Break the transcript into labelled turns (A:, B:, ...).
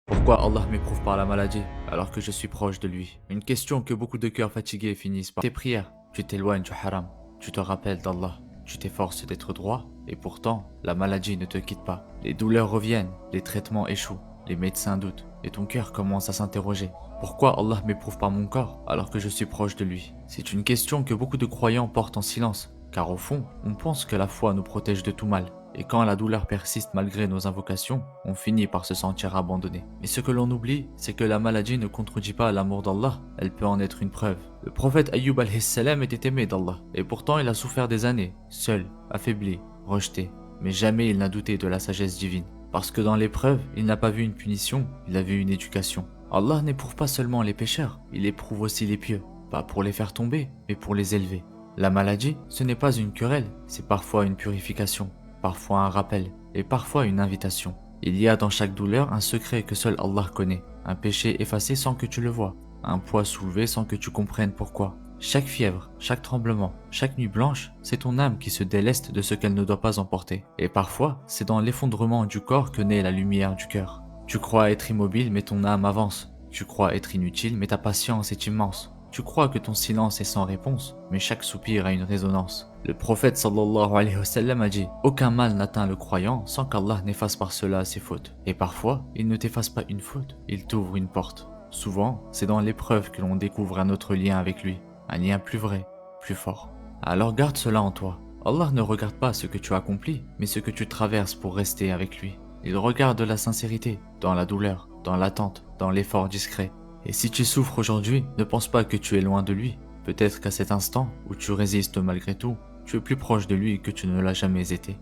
A: Pourquoi Allah m'éprouve par la maladie alors que je suis proche de lui? Une question que beaucoup de cœurs fatigués finissent par. Tes prières, tu t'éloignes du haram, tu te rappelles d'Allah, tu t'efforces d'être droit et pourtant la maladie ne te quitte pas. Les douleurs reviennent, les traitements échouent, les médecins doutent et ton cœur commence à s'interroger. Pourquoi Allah m'éprouve par mon corps alors que je suis proche de lui? C'est une question que beaucoup de croyants portent en silence, car au fond, on pense que la foi nous protège de tout mal. Et quand la douleur persiste malgré nos invocations, on finit par se sentir abandonné. Mais ce que l'on oublie, c'est que la maladie ne contredit pas l'amour d'Allah, elle peut en être une preuve. Le prophète Ayyub alayhi salam était aimé d'Allah, et pourtant il a souffert des années, seul, affaibli, rejeté. Mais jamais il n'a douté de la sagesse divine. Parce que dans l'épreuve, il n'a pas vu une punition, il a vu une éducation. Allah n'éprouve pas seulement les pécheurs, il éprouve aussi les pieux. Pas pour les faire tomber, mais pour les élever. La maladie, ce n'est pas une querelle, c'est parfois une purification. Parfois un rappel, et parfois une invitation. Il y a dans chaque douleur un secret que seul Allah connaît, un péché effacé sans que tu le vois, un poids soulevé sans que tu comprennes pourquoi. Chaque fièvre, chaque tremblement, chaque nuit blanche, c'est ton âme qui se déleste de ce qu'elle ne doit pas emporter. Et parfois, c'est dans l'effondrement du corps que naît la lumière du cœur. Tu crois être immobile mais ton âme avance. Tu crois être inutile mais ta patience est immense. Tu crois que ton silence est sans réponse, mais chaque soupir a une résonance. Le prophète sallallahu alayhi wa sallam a dit: aucun mal n'atteint le croyant sans qu'Allah n'efface par cela ses fautes. Et parfois, il ne t'efface pas une faute, il t'ouvre une porte. Souvent, c'est dans l'épreuve que l'on découvre un autre lien avec lui, un lien plus vrai, plus fort. Alors garde cela en toi. Allah ne regarde pas ce que tu accomplis, mais ce que tu traverses pour rester avec lui. Il regarde la sincérité, dans la douleur, dans l'attente, dans l'effort discret. Et si tu souffres aujourd'hui, ne pense pas que tu es loin de lui. Peut-être qu'à cet instant, où tu résistes malgré tout, tu es plus proche de lui que tu ne l'as jamais été.